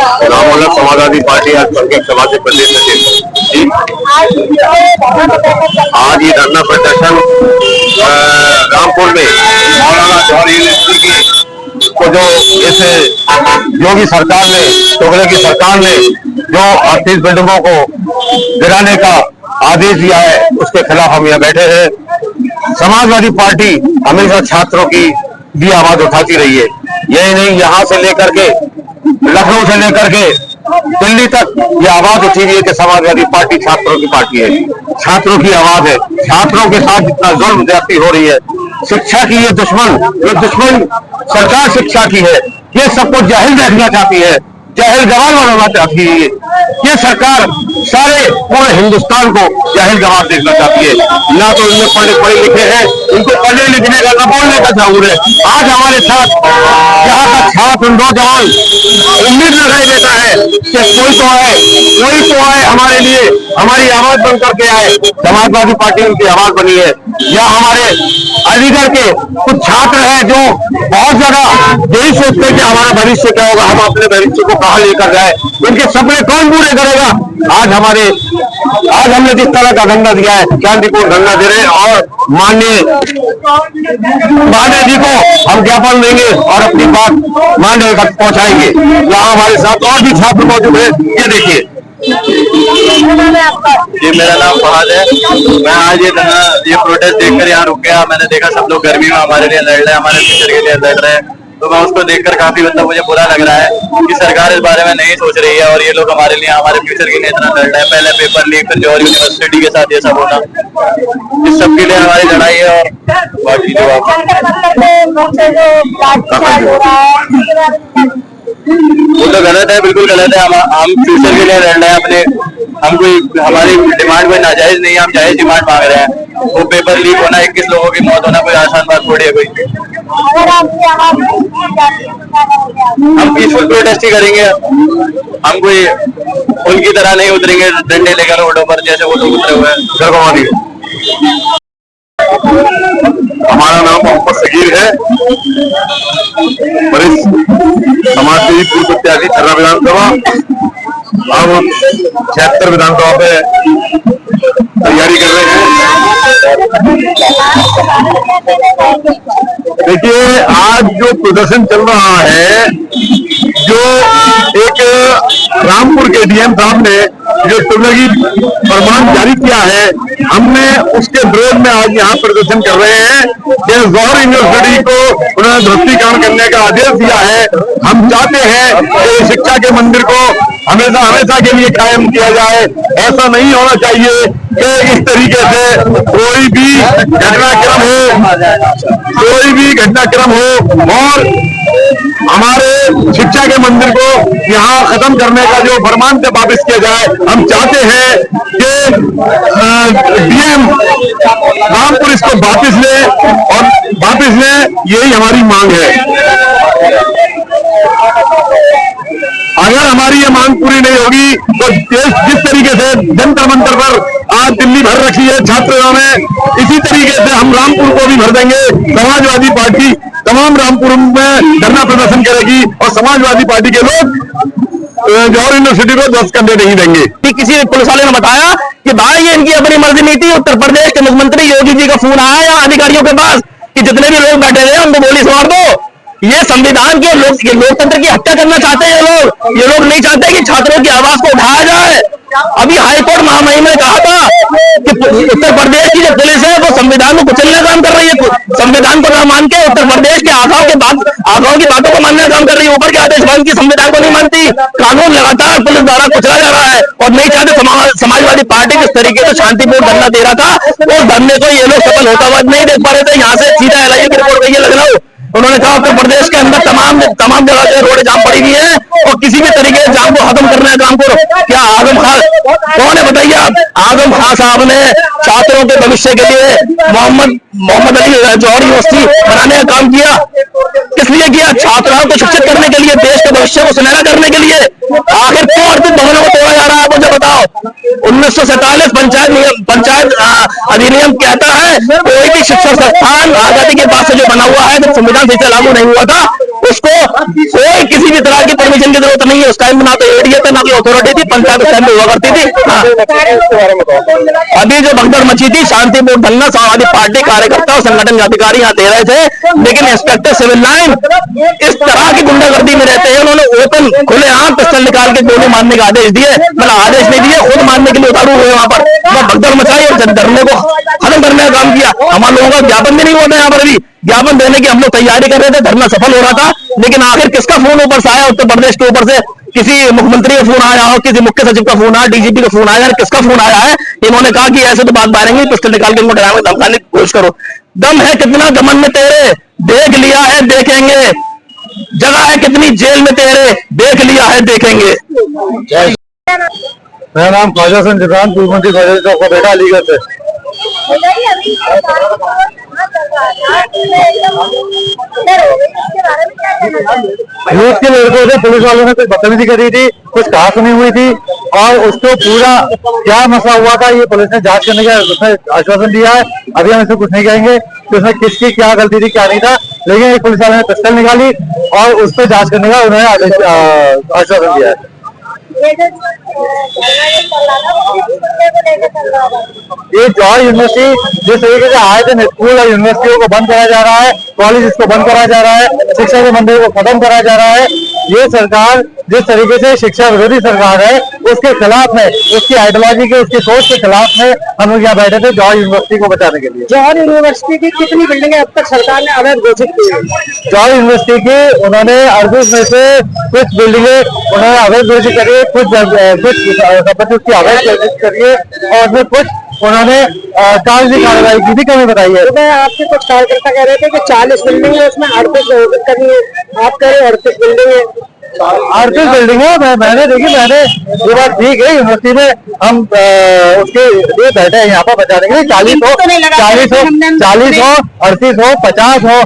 Samajwadi party आज संघर्ष सभा से प्रदेश सचिव। आज ये धरना प्रदर्शन रामपुर में मौलाना जौहर यूनिवर्सिटी को जो जैसे योगी सरकार ने, टोकरे की सरकार ने जो 38 बिल्डिंगों को गिराने का आदेश दिया है, उसके खिलाफ हम यहाँ बैठे हैं। समाजवादी पार्टी हमेशा छात्रों की भी आवाज उठाती रही है। यही नहीं, यहाँ से लेकर के लखनऊ से लेकर के दिल्ली तक ये आवाज उठी हुई है कि समाजवादी पार्टी छात्रों की पार्टी है, छात्रों की आवाज है। छात्रों के साथ जितना जुल्म ज्यादती हो रही है, शिक्षा की ये दुश्मन सरकार शिक्षा की है, ये सबको जाहिल देखना चाहती है, जाहिल गवार बनाना चाहती है। ये सरकार सारे पूरे हिंदुस्तान को जाहिल गवार देखना चाहती है। ना तो इनमें पढ़े लिखे हैं, इनको पढ़ने लिखने का, न बोलने का शऊर है। आज हमारे साथ यहाँ का छात्र नौजवान उम्मीद लगाई देता है कि कोई तो आए हमारे लिए, हमारी आवाज बन करके आए। समाजवादी पार्टी उनकी आवाज बनी है। या हमारे अलीगढ़ के कुछ छात्र हैं जो बहुत ज्यादा यही सोचते हैं कि हमारा भविष्य क्या होगा, हम अपने भविष्य को कहाँ लेकर जाए, इनके सपने कौन पूरे करेगा। आज हमने जिस तरह का धरना दिया है, शांतिपूर्ण धरना दे रहे हैं और माननीय जी को हम ज्ञापन देंगे और अपनी बात माननीय तक पहुंचाएंगे। यहाँ हमारे साथ और भी छात्र मौजूद है, ये देखिए। जी, मेरा नाम फहद है। मैं आज ये प्रोटेस्ट देखकर यहाँ रुक गया। मैंने देखा सब लोग गर्मी में हमारे लिए लड़ रहे हैं, हमारे फ्यूचर के लिए लड़ रहे हैं। तो मैं उसको देखकर काफी मुझे बुरा लग रहा है कि सरकार इस बारे में नहीं सोच रही है और ये लोग हमारे लिए, हमारे फ्यूचर के लिए इतना लड़ रहे हैं। पहले पेपर लीक, फिर जौहर यूनिवर्सिटी के साथ ये सब होना, इस सब के लिए हमारी लड़ाई है। और बाकी वो तो गलत है, बिल्कुल गलत है। हम फ्यूचर के लिए लड़ रहे हैं अपने, हमारी डिमांड कोई नाजायज नहीं है, हम जायज डिमांड मांग रहे हैं। वो पेपर लीक होना, 21 लोगों की मौत होना कोई आसान बात थोड़ी है। कोई हम पीसफुल प्रोटेस्ट ही करेंगे, हम कोई उनकी तरह नहीं उतरेंगे डंडे लेकर रोडों पर जैसे वो लोग उतरे हुए हैं। हमारा नाम मोहम्मद सगीर है, वरिष्ठ समाजसेवी पूर्व प्रत्याशी छर्रा विधानसभा। हम 76 विधानसभा पे तैयारी कर रहे हैं। देखिए, आज जो प्रदर्शन चल रहा है, जो एक रामपुर के डीएम साहब ने जो टुकड़गी फरमान जारी किया है, हमने उसके विरोध में आज यहाँ प्रदर्शन कर रहे हैं कि जौहर यूनिवर्सिटी को उन्होंने ध्वस्तीकरण करने का आदेश दिया है। हम चाहते हैं कि शिक्षा के मंदिर को हमेशा के लिए कायम किया जाए। ऐसा नहीं होना चाहिए कि इस तरीके से कोई भी घटनाक्रम हो और हमारे शिक्षा के मंदिर को यहाँ खत्म करने का जो फरमान से वापस किया जाए। हम चाहते हैं कि डीएम रामपुर इसको वापस ले, यही हमारी मांग है। अगर हमारी ये मांग पूरी नहीं होगी तो जिस तरीके से जंतर मंतर पर आज दिल्ली भर रखी है छात्रों ने, इसी तरीके से हम रामपुर को भी भर देंगे। समाजवादी पार्टी तमाम रामपुर में धरना प्रदर्शन करेगी और समाजवादी पार्टी के लोग जौहर यूनिवर्सिटी को ध्वस्त करने नहीं देंगे। किसी पुलिस वाले ने बताया कि भाई ये इनकी अपनी मर्जी नहीं थी। उत्तर प्रदेश के मुख्यमंत्री योगी जी का फोन आया यहाँ अधिकारियों के पास कि जितने भी लोग बैठे हैं उनको गोली मार दो। ये संविधान के लोकतंत्र की हत्या करना चाहते हैं ये लोग नहीं चाहते कि छात्रों की आवाज को उठाया जाए। अभी हाईकोर्ट महामहिम ने कहा था कि उत्तर प्रदेश की जो पुलिस है वो संविधान को कुचलने का काम कर रही है। संविधान को ना मान के उत्तर प्रदेश के आगाओं की बातों को मानने का काम कर रही है। ऊपर के आदेश मान की संविधान को नहीं मानती। कानून लगातार पुलिस द्वारा कुचला जा रहा है और नहीं चाहते। समाजवादी पार्टी किस तरीके से शांतिपूर्ण धरना दे रहा था, उस धरने को ये लोग सफल होता हुआ नहीं देख पा रहे थे। यहाँ से सीधा एलआईयू की रिपोर्ट गई है लखनऊ। उन्होंने कहा उत्तर प्रदेश के अंदर तमाम जगह से रोड जाम पड़ी हुई है और किसी भी तरीके से जाम को खत्म करना है काम को। क्या आजम खान कौन है बताइए आप? आजम खान साहब ने छात्रों के भविष्य के लिए मोहम्मद अली जौहर यूनिवर्सिटी बनाने का काम किया। किस लिए किया? छात्राओं को शिक्षित करने के लिए, देश के भविष्य को सुनहरा करने के लिए। आखिर क्यों अर्पित भवनों को तोड़ा जा रहा है, आप मुझे बताओ। 1947 पंचायत अधिनियम कहता है कोई भी शिक्षण संस्थान आजादी के बाद से जो बना हुआ है, जब संविधान से लागू नहीं हुआ था, उसको कोई किसी भी तरह की परमिशन की जरूरत नहीं है। उस टाइम में ना तो एडीए था, ना कोई अथॉरिटी थी, पंचायत उस टाइम में हुआ करती थी। अभी जो भगदड़ मची थी, शांतिपूर्ण ढंग से समाजवादी पार्टी कार्यकर्ता और संगठन के अधिकारी यहाँ दे रहे थे, लेकिन इंस्पेक्टर सिविल लाइन इस तरह की गुंडागर्दी में रहते हैं। उन्होंने ओपन खुलेआम पिस्टल निकाल के गोली मारने का आदेश दिए, मतलब आदेश नहीं दिए, खुद मारने के लिए उतारू हुए वहां पर भगदड़ मचाई और धरने को खत्म करने का काम किया। हमारे लोगों का ज्ञापन भी नहीं हुआ था यहाँ पर। अभी ज्ञापन देने की हम लोग तैयारी कर रहे थे, धरना सफल हो रहा था, लेकिन आखिर किसका फोन ऊपर से आया, उत्तर प्रदेश के ऊपर से किसी मुख्यमंत्री का फोन आया हो, किसी मुख्य सचिव का फोन आया, डीजीपी का फोन आया, किसका फोन आया है? इन्होंने कहा कि ऐसे तो बात मारेंगे, पिस्टल निकाल के इनको डराने धमकाने की कोशिश करो। दम है कितना गमन में तेरे, देख लिया है देखेंगे, जगह है कितनी जेल में तेरे, देख लिया है देखेंगे। मेरा नाम ख्वाजा हसन जिब्रान, पूर्व मंत्री ख्वाजा चौक का बेटा, अलीगढ़ से। यूथ के लड़कों से पुलिस वालों ने कुछ बदतमीजी करी थी, कुछ कहा सुनी हुई थी, और उसको पूरा क्या मसला हुआ था ये पुलिस ने जांच करने का उसने आश्वासन दिया है। अभी हम इससे कुछ नहीं कहेंगे कि उसमें किसकी क्या गलती थी क्या नहीं था, लेकिन एक पुलिस वाले ने पिस्टल निकाली और उस पर जांच करने का उन्होंने आश्वासन दिया है। ये जौहर यूनिवर्सिटी जिस तरीके से आए थे, स्कूल और यूनिवर्सिटियों को बंद कराया जा रहा है, कॉलेज को बंद कराया जा रहा है, शिक्षा के मंदिर को खत्म कराया जा रहा है, ये सरकार जिस तरीके से शिक्षा विरोधी सरकार है उसके खिलाफ है, उसकी आइडियोलॉजी के, उसकी सोच के खिलाफ है। हम लोग यहाँ बैठे थे जौहर यूनिवर्सिटी को बचाने के लिए। जौहर यूनिवर्सिटी की कितनी बिल्डिंगें अब तक सरकार ने अवैध घोषित की है? जौहर यूनिवर्सिटी की उन्होंने 38 में से कुछ बिल्डिंगें उन्होंने अवैध घोषित करी है, कुछ संपत्ति उसकी अवैध घोषित करी है, और उसमें कुछ उन्होंने कागजी कार्रवाई की भी कमी बताई है। मैं आपके कुछ कार्यकर्ता कह रहे थे कि 40 बिल्डिंग है, उसमें 38 घोषित करनी है, आप कह रहे 38 बिल्डिंग है। 38 बिल्डिंग है, मैंने देखी, मैंने ये बात ठीक है, यूनिवर्सिटी में हम उसके लिए बैठे हैं यहाँ पर बचाने के लिए। 40 हो, 38 हो, 50 हो।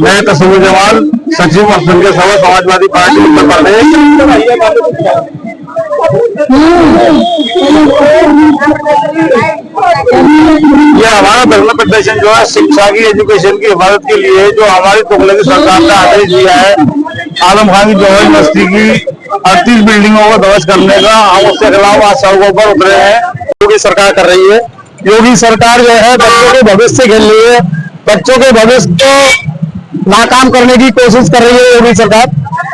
मैं तस्वीर जवाल, सचिव संघ के सभा, समाजवादी पार्टी उत्तर प्रदेश। ये हमारा धरना प्रदर्शन जो है शिक्षा की, एजुकेशन की हिफाजत के लिए, जो हमारी तुगलकी सरकार ने आदेश दिया है आलम खान की जौहर यूनिवर्सिटी की 38 बिल्डिंगों को ध्वस्त करने का, हम उसके खिलाफ आज सड़कों पर उतरे हैं। योगी सरकार कर रही है, योगी सरकार जो है बच्चों के भविष्य खेल रही है, बच्चों के भविष्य को नाकाम करने की कोशिश कर रही है योगी सरकार।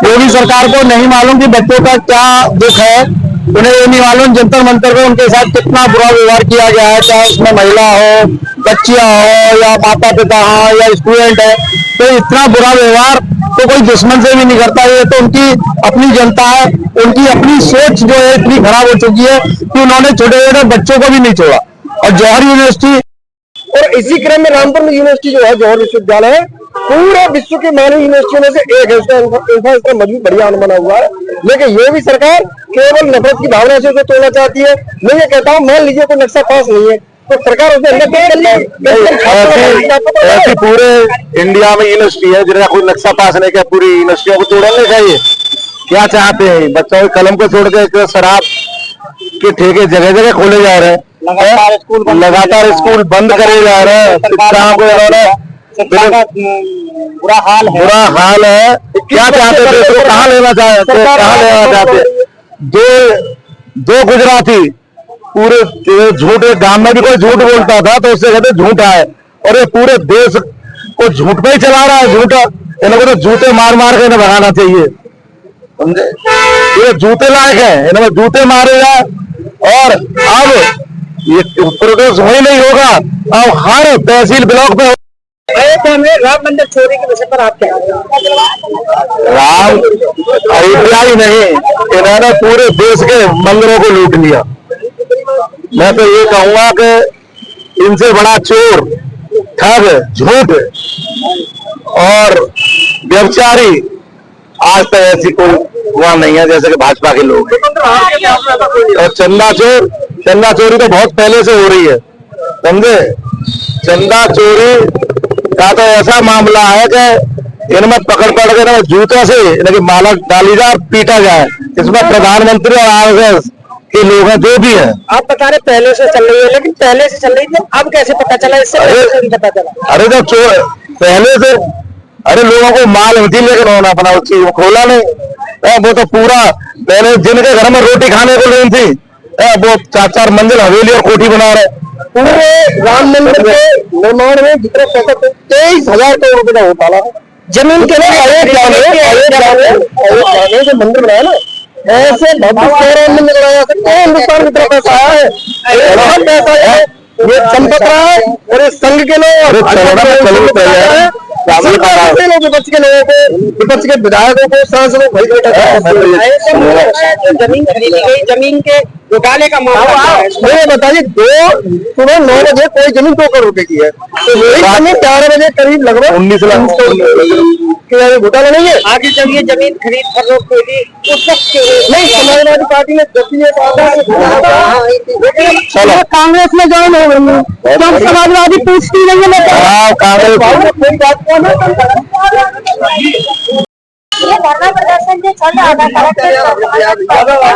योगी सरकार को नहीं मालूम कि बच्चों का क्या दुख है, उन्हें ये नहीं मालूम जंतर मंतर को उनके साथ कितना बुरा व्यवहार किया गया है, चाहे उसमें महिला हो, बच्चियां हो, या माता पिता हो, या स्टूडेंट है, तो इतना बुरा व्यवहार तो कोई दुश्मन से भी नहीं करता। ये तो उनकी अपनी जनता है, उनकी अपनी सोच जो है इतनी खराब हो चुकी है कि उन्होंने छोटे छोटे बच्चों को भी नहीं छोड़ा। और जौहर यूनिवर्सिटी, और इसी क्रम में रामपुर में यूनिवर्सिटी जो है जौहर विश्वविद्यालय है, पूरे विश्व के मानव यूनिवर्सिटियों में से एक है। इसका इंफ्रास्ट्रक्चर मजबूत बढ़िया बना हुआ है, लेकिन ये भी सरकार केवल नफरत की भावना से उसे तोड़ना चाहती है। मैं ये कहता हूँ, मान लीजिए कोई नक्शा पास नहीं है तो सरकार उसके अंदर ऐसी पूरे इंडिया में यूनिवर्सिटी है जिनका कोई नक्शा पास नहीं किया, पूरी यूनिवर्सिटियों को तोड़ने चाहिए। क्या चाहते हैं? बच्चों के कलम को छोड़ के शराब के ठेके जगह जगह खोले जा रहे हैं, लगातार स्कूल बंद करे जा रहे हैं, शिक्षाओं को बुरा हाल है। क्या चाहते देश को कहाँ लेना चाहते? दो गुजराती पूरे झूठ, गांव में भी कोई झूठ बोलता था तो उससे कहते झूठा है, और ये पूरे देश को झूठ पे ही चला रहा है। झूठा इन लोगों को जूते मार मार के इन्हें भगाना चाहिए, समझे? ये जूते लायक है, इन्हें जूते मारे जाए। और अब ये प्रोग्रेस वही नहीं होगा, अब हर तहसील ब्लॉक में राम मंदिर चोरी के विषय पर आप क्या? राम अयोध्या ही नहीं, इन्होंने पूरे देश के मंदिरों को लूट लिया। मैं तो ये कहूंगा कि इनसे बड़ा चोर, ठग, झूठ और व्यभिचारी आज तक ऐसी कोई हुआ नहीं है जैसे कि भाजपा के लोग। और चंदा चोरी तो बहुत पहले से हो रही है, समझे? चंदा चोरी का तो ऐसा मामला है कि इनमें पकड़ के ना जूतों से इनकी माला डाली जाए, पीटा जाए। इसमें प्रधानमंत्री और आरएसएस के लोग हैं, जो भी हैं। आप बता रहे पहले से चल रही है, लेकिन पहले से चल रही थी, अब कैसे पता चला? इससे नहीं पता चला। अरे जब चोर पहले से अरे लोगों को माल होती लेकिन उन्होंने अपना उस चीज को खोला नहीं। वो तो पूरा पहले जिनके घर में रोटी खाने को नहीं थी वो 4-4 मंजिल हवेली और कोठी बना रहे। पूरे राम मंदिर के निर्माण में जितना पैसा 23,000 करोड़ रुपए का होता है जमीन के लिए अयोध्या में जो मंदिर बनाया ना, ऐसे भव्य राम मंदिर बनाया सकते हैं। हिंदुस्तान में इतना पैसा आया है, बहुत पैसा है, ये चंपक रहा है और इस संघ के लोग विपक्ष के लोगों को, विपक्ष के विधायकों को, सांसदों को जमीन खरीदी गई, जमीन के घोटाले का मामला। मुझे बताइए, सुबह 9 बजे कोई जमीन 2 करोड़ रुपए की है, तो वही जमीन 11 बजे करीब लगभग 19 लाख घोटाला नहीं है। आगे जब ये जमीन खरीद फरोख्त हुई थी उस वक्त नहीं, समाजवादी पार्टी ने चलो कांग्रेस में ज्वाइन हो गई, तो समाजवादी पूछती नहीं है। कांग्रेस ये धरना प्रदर्शन जो चल रहा था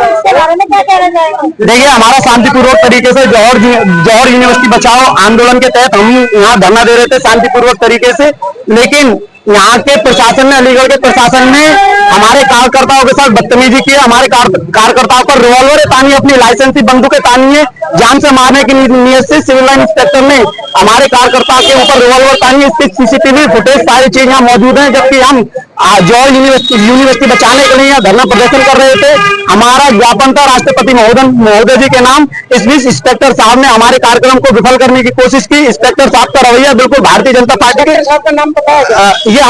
इसके बारे में क्या कहना चाहेंगे? देखिए, हमारा शांतिपूर्वक तरीके से जौहर यूनिवर्सिटी बचाओ आंदोलन के तहत हम यहाँ धरना दे रहे थे शांतिपूर्वक तरीके से, लेकिन यहाँ के प्रशासन ने, अलीगढ़ के प्रशासन ने हमारे कार्यकर्ताओं के साथ बदतमीजी की। हमारे कार्यकर्ताओं पर रिवॉल्वर तानी, अपनी लाइसेंसी बंदूकें तानी है। जान से मारने की नीयत से सिविल लाइन इंस्पेक्टर ने हमारे कार्यकर्ताओं के ऊपर रिवॉल्वर तानी। इसकी सीसीटीवी फुटेज सारी चीज यहाँ मौजूद है। जबकि हम जौहर यूनिवर्सिटी बचाने के लिए यहाँ धरना प्रदर्शन कर रहे थे। हमारा ज्ञापन था राष्ट्रपति महोदय जी के नाम। इस बीच इंस्पेक्टर साहब ने हमारे कार्यक्रम को विफल करने की कोशिश की। इंस्पेक्टर साहब का रवैया बिल्कुल भारतीय जनता पार्टी के नाम पता है? ये